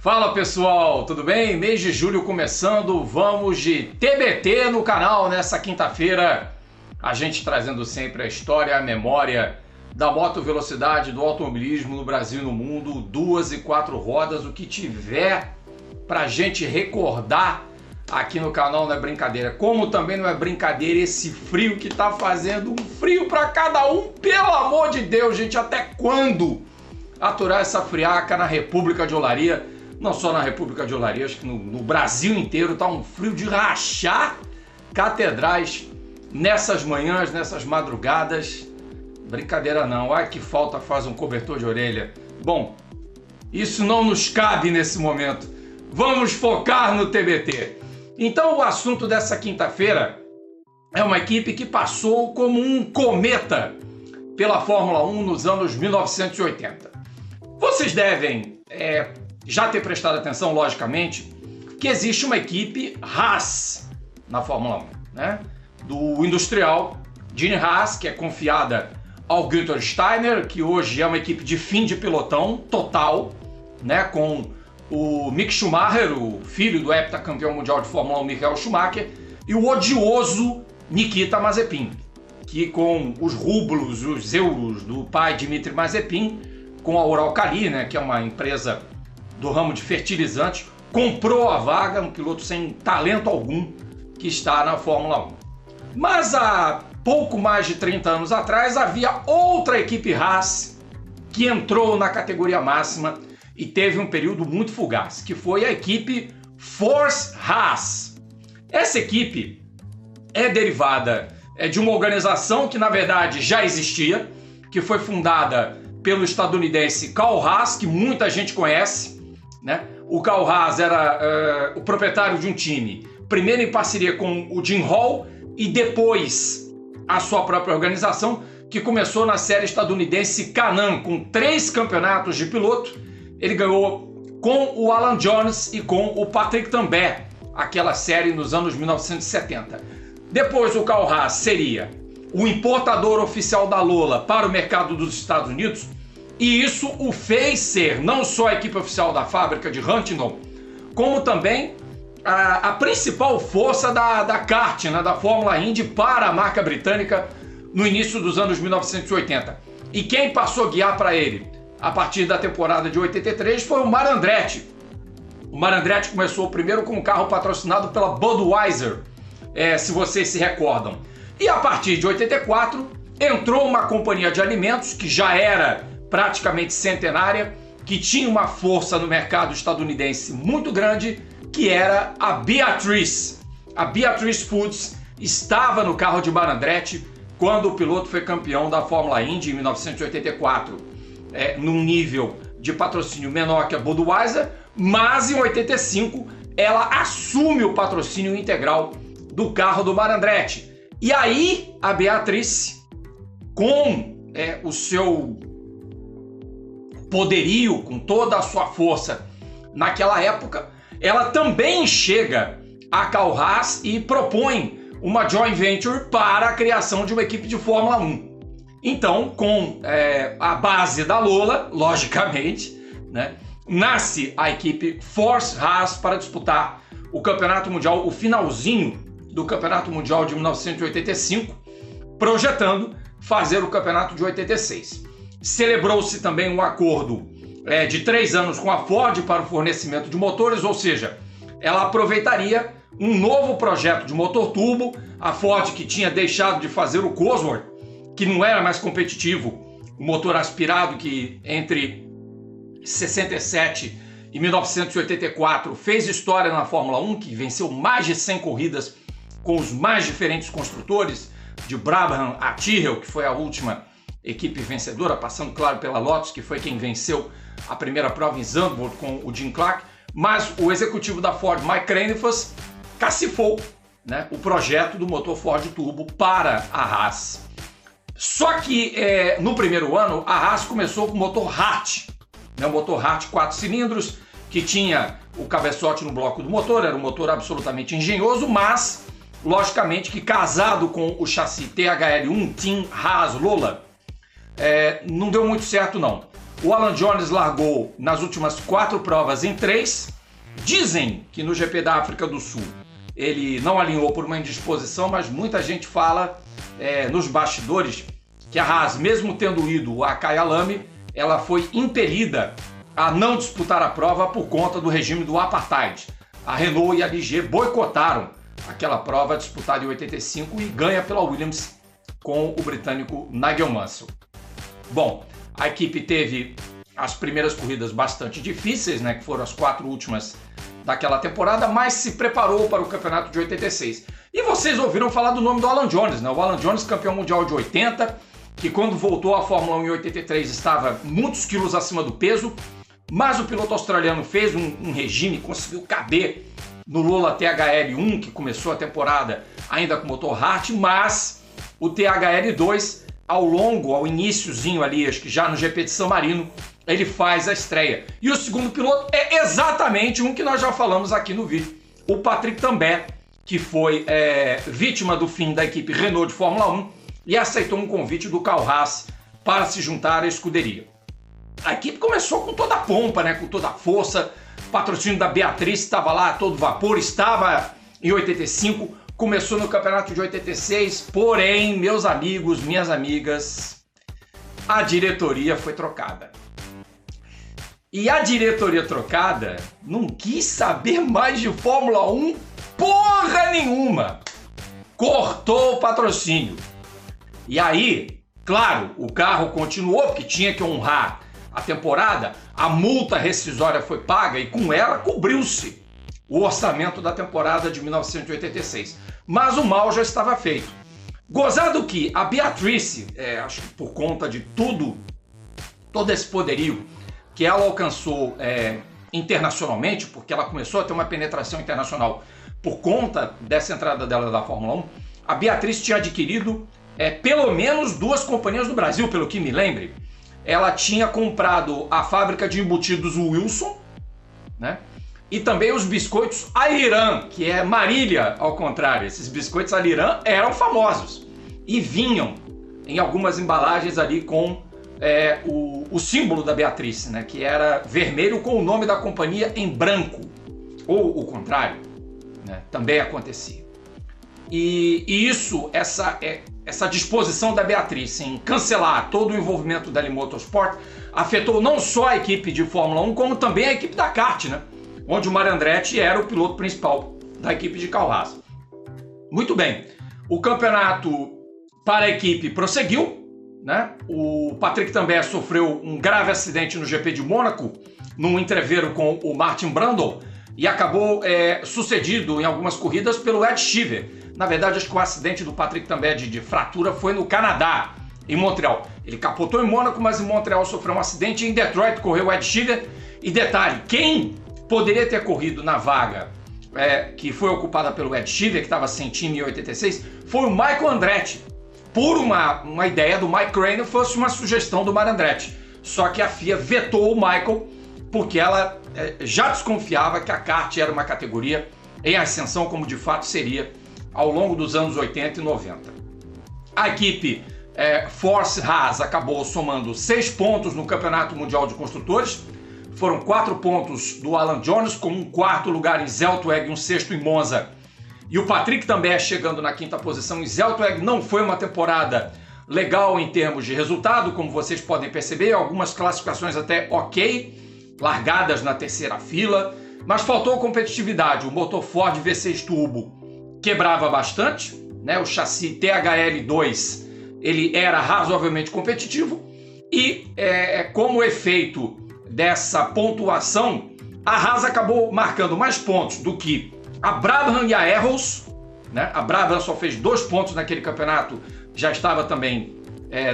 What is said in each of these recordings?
Fala pessoal, tudo bem? Mês de julho começando, vamos de TBT no canal nessa quinta-feira. A gente trazendo sempre a história, a memória da motovelocidade, do automobilismo no Brasil e no mundo, 2 e 4 rodas, o que tiver pra gente recordar aqui no canal não é brincadeira. Como também não é brincadeira esse frio que tá fazendo, um frio pra cada um, pelo amor de Deus, gente, até quando aturar essa friaca na República de Olaria? Não só na República de Olaria, acho que no Brasil inteiro tá um frio de rachar catedrais nessas manhãs, nessas madrugadas. Brincadeira não, ai que falta faz um cobertor de orelha. Bom, isso não nos cabe nesse momento. Vamos focar no TBT. Então o assunto dessa quinta-feira é uma equipe que passou como um cometa pela Fórmula 1 nos anos 1980. Vocês devem já ter prestado atenção, logicamente, que existe uma equipe Haas na Fórmula 1, né? Do industrial Gene Haas, que é confiada ao Günther Steiner, que hoje é uma equipe de fim de pelotão total, né? Com o Mick Schumacher, o filho do heptacampeão mundial de Fórmula 1, Michael Schumacher, e o odioso Nikita Mazepin, que com os rublos, os euros do pai Dmitry Mazepin, com a Uralkali, né, que é uma empresa do ramo de fertilizantes, comprou a vaga, um piloto sem talento algum que está na Fórmula 1. Mas há pouco mais de 30 anos atrás havia outra equipe Haas que entrou na categoria máxima e teve um período muito fugaz, que foi a equipe Force Haas. Essa equipe é derivada de uma organização que na verdade já existia, que foi fundada pelo estadunidense Carl Haas, que muita gente conhece, né? O Carl Haas era o proprietário de um time, primeiro em parceria com o Jim Hall e depois a sua própria organização, que começou na série estadunidense Can-Am, com 3 campeonatos de piloto. Ele ganhou com o Alan Jones e com o Patrick Tambay, aquela série nos anos 1970. Depois o Carl Haas seria o importador oficial da Lola para o mercado dos Estados Unidos, e isso o fez ser não só a equipe oficial da fábrica de Huntingdon, como também a principal força da kart, né, da Fórmula Indy para a marca britânica no início dos anos 1980. E quem passou a guiar para ele a partir da temporada de 83 foi o Marc Andretti. O Marc Andretti começou primeiro com um carro patrocinado pela Budweiser, se vocês se recordam. E a partir de 84 entrou uma companhia de alimentos que já era praticamente centenária, que tinha uma força no mercado estadunidense muito grande, que era a Beatrice. A Beatrice Foods estava no carro de Marc Andretti quando o piloto foi campeão da Fórmula Indy em 1984, num nível de patrocínio menor que a Budweiser, mas em 85 ela assume o patrocínio integral do carro do Marc Andretti. E aí a Beatrice, com o seu poderio, com toda a sua força naquela época, ela também chega a Carl Haas e propõe uma joint venture para a criação de uma equipe de Fórmula 1. Então, com a base da Lola, logicamente, né, nasce a equipe Force Haas para disputar o Campeonato Mundial, o finalzinho do Campeonato Mundial de 1985, projetando fazer o Campeonato de 86. Celebrou-se também um acordo de 3 anos com a Ford para o fornecimento de motores, ou seja, ela aproveitaria um novo projeto de motor turbo. A Ford, que tinha deixado de fazer o Cosworth, que não era mais competitivo, o motor aspirado que entre 67 e 1984 fez história na Fórmula 1, que venceu mais de 100 corridas com os mais diferentes construtores, de Brabham a Tyrrell, que foi a última equipe vencedora, passando, claro, pela Lotus, que foi quem venceu a primeira prova em Zandvoort com o Jim Clark, mas o executivo da Ford, Mike Krenifus, cacifou, né, o projeto do motor Ford Turbo para a Haas. Só que no primeiro ano a Haas começou com o motor Hart, né, o motor Hart 4 cilindros, que tinha o cabeçote no bloco do motor, era um motor absolutamente engenhoso, mas logicamente que casado com o chassi THL1 Team Haas Lola, não deu muito certo não. O Alan Jones largou nas últimas 4 provas em 3. Dizem que no GP da África do Sul ele não alinhou por uma indisposição, mas muita gente fala nos bastidores que a Haas, mesmo tendo ido a Kyalami, ela foi impelida a não disputar a prova por conta do regime do apartheid. A Renault e a Ligier boicotaram aquela prova disputada em 85 e ganha pela Williams com o britânico Nigel Mansell. Bom, a equipe teve as primeiras corridas bastante difíceis, né, que foram as 4 últimas daquela temporada, mas se preparou para o campeonato de 86. E vocês ouviram falar do nome do Alan Jones, né? O Alan Jones, campeão mundial de 80, que quando voltou à Fórmula 1 em 83 estava muitos quilos acima do peso, mas o piloto australiano fez um regime, conseguiu caber no Lola THL1, que começou a temporada ainda com motor Hart, mas o THL2, ao iniciozinho ali, acho que já no GP de San Marino, ele faz a estreia. E o segundo piloto é exatamente um que nós já falamos aqui no vídeo, o Patrick Tambay, que foi vítima do fim da equipe Renault de Fórmula 1 e aceitou um convite do Carl Haas para se juntar à escuderia. A equipe começou com toda a pompa, né, com toda a força. O patrocínio da Beatriz estava lá a todo vapor, estava em 85, começou no campeonato de 86, porém, meus amigos, minhas amigas, a diretoria foi trocada. E a diretoria trocada não quis saber mais de Fórmula 1 porra nenhuma. Cortou o patrocínio. E aí, claro, o carro continuou porque tinha que honrar a temporada, a multa rescisória foi paga e com ela cobriu-se o orçamento da temporada de 1986. Mas o mal já estava feito. Gozado que a Beatrice, acho que por conta de todo esse poderio que ela alcançou internacionalmente, porque ela começou a ter uma penetração internacional por conta dessa entrada dela da Fórmula 1, a Beatrice tinha adquirido pelo menos 2 companhias do Brasil, pelo que me lembre. Ela tinha comprado a fábrica de embutidos Wilson, né? E também os biscoitos Aliran, que é Marília ao contrário. Esses biscoitos Aliran eram famosos e vinham em algumas embalagens ali com o símbolo da Beatrice, né? Que era vermelho com o nome da companhia em branco, ou o contrário, né? Também acontecia. E isso, essa disposição da Beatrice em cancelar todo o envolvimento dela em motorsport afetou não só a equipe de Fórmula 1, como também a equipe da kart, né? Onde o Mario Andretti era o piloto principal da equipe de Carl Haas. Muito bem, o campeonato para a equipe prosseguiu, né? O Patrick Tambay sofreu um grave acidente no GP de Mônaco, num entreveiro com o Martin Brundle, e acabou sucedido em algumas corridas pelo Ed Sheever. Na verdade, acho que o acidente do Patrick Tambay de fratura foi no Canadá, em Montreal. Ele capotou em Mônaco, mas em Montreal sofreu um acidente. Em Detroit correu o Ed Sheever. E detalhe, quem poderia ter corrido na vaga que foi ocupada pelo Ed Sheever, que estava sem time em 86, foi o Michael Andretti. Por uma ideia do Mike Craner, fosse uma sugestão do Mario Andretti. Só que a FIA vetou o Michael, porque ela já desconfiava que a kart era uma categoria em ascensão, como de fato seria ao longo dos anos 80 e 90. A equipe Force Haas acabou somando 6 pontos no Campeonato Mundial de Construtores. Foram 4 pontos do Alan Jones, com um 4º lugar em Zellweg e um 6º em Monza. E o Patrick também chegando na 5ª posição em Zellweg. Não foi uma temporada legal em termos de resultado, como vocês podem perceber. Algumas classificações até ok, largadas na 3ª fila. Mas faltou competitividade. O motor Ford V6 Turbo quebrava bastante, né? O chassi THL2 ele era razoavelmente competitivo e como efeito dessa pontuação, a Haas acabou marcando mais pontos do que a Brabham e a Arrows, né? A Brabham só fez 2 pontos naquele campeonato, já estava também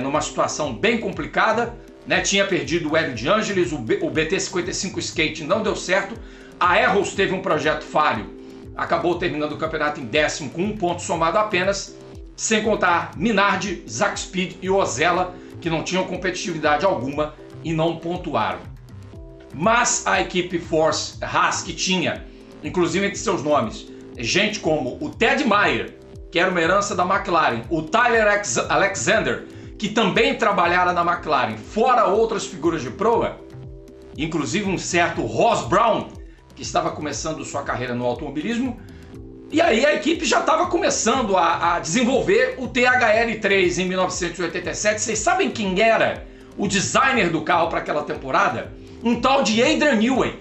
numa situação bem complicada, né? Tinha perdido o Hélio de Angelis, o BT55 Skate não deu certo, a Arrows teve um projeto falho, acabou terminando o campeonato em 10º com 1 ponto somado apenas, sem contar Minardi, Zack Speed e Ozella, que não tinham competitividade alguma e não pontuaram. Mas a equipe Force Haas, que tinha, inclusive entre seus nomes, gente como o Ted Meyer, que era uma herança da McLaren, o Tyler Alexander, que também trabalhara na McLaren, fora outras figuras de proa, inclusive um certo Ross Brown, que estava começando sua carreira no automobilismo. E aí a equipe já estava começando a desenvolver o THL3 em 1987. Vocês sabem quem era o designer do carro para aquela temporada? Um tal de Adrian Newey.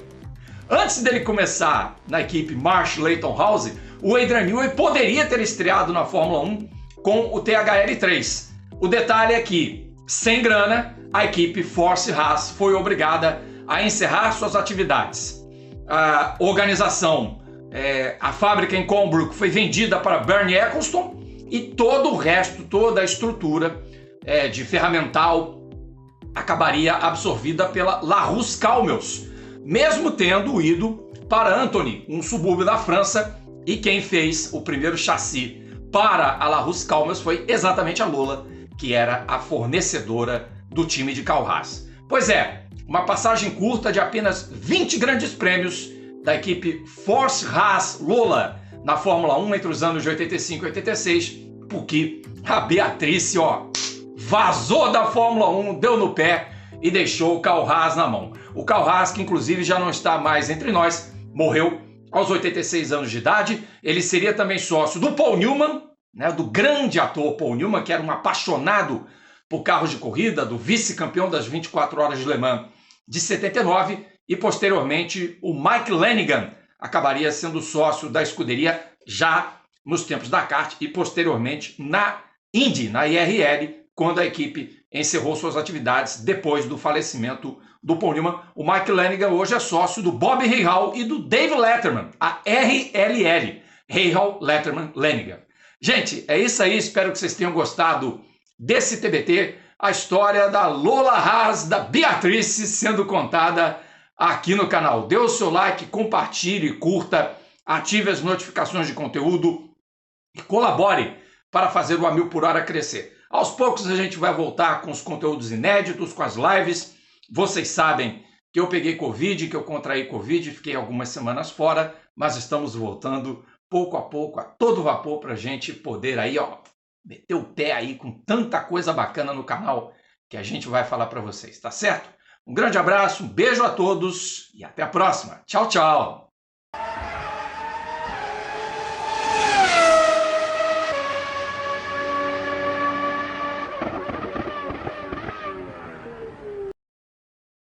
Antes dele começar na equipe Marsh Leyton House, o Adrian Newey poderia ter estreado na Fórmula 1 com o THL3. O detalhe é que, sem grana, a equipe Force Haas foi obrigada a encerrar suas atividades. A organização, a fábrica em Colebrook foi vendida para Bernie Ecclestone e todo o resto, toda a estrutura de ferramental acabaria absorvida pela Larousse-Caumels, mesmo tendo ido para Antony, um subúrbio da França, e quem fez o primeiro chassi para a Larousse-Caumels foi exatamente a Lola, que era a fornecedora do time de carro Haas. Pois é, uma passagem curta de apenas 20 grandes prêmios da equipe Force Haas Lola na Fórmula 1 entre os anos de 85 e 86, porque a Beatrice, vazou da Fórmula 1, deu no pé e deixou o carro Haas na mão. O carro Haas, que inclusive já não está mais entre nós, morreu aos 86 anos de idade. Ele seria também sócio do Paul Newman, do grande ator Paul Newman, que era um apaixonado por carros de corrida, do vice-campeão das 24 horas de Le Mans de 79, e posteriormente o Mike Lanigan acabaria sendo sócio da escuderia já nos tempos da kart e posteriormente na Indy, na IRL, quando a equipe encerrou suas atividades depois do falecimento do Paul Newman. O Mike Lanigan hoje é sócio do Bob Rahal e do Dave Letterman, a RLL, Rahal, Letterman, Lanigan. Gente, é isso aí, espero que vocês tenham gostado desse TBT, a história da Lola Haas, da Beatrice, sendo contada aqui no canal. Dê o seu like, compartilhe, curta, ative as notificações de conteúdo e colabore para fazer o A Mil por Hora crescer. Aos poucos a gente vai voltar com os conteúdos inéditos, com as lives. Vocês sabem que eu peguei Covid, que eu contraí Covid, fiquei algumas semanas fora, mas estamos voltando pouco a pouco, a todo vapor, para a gente poder aí, meter o pé aí com tanta coisa bacana no canal que a gente vai falar para vocês, tá certo? Um grande abraço, um beijo a todos e até a próxima. Tchau, tchau!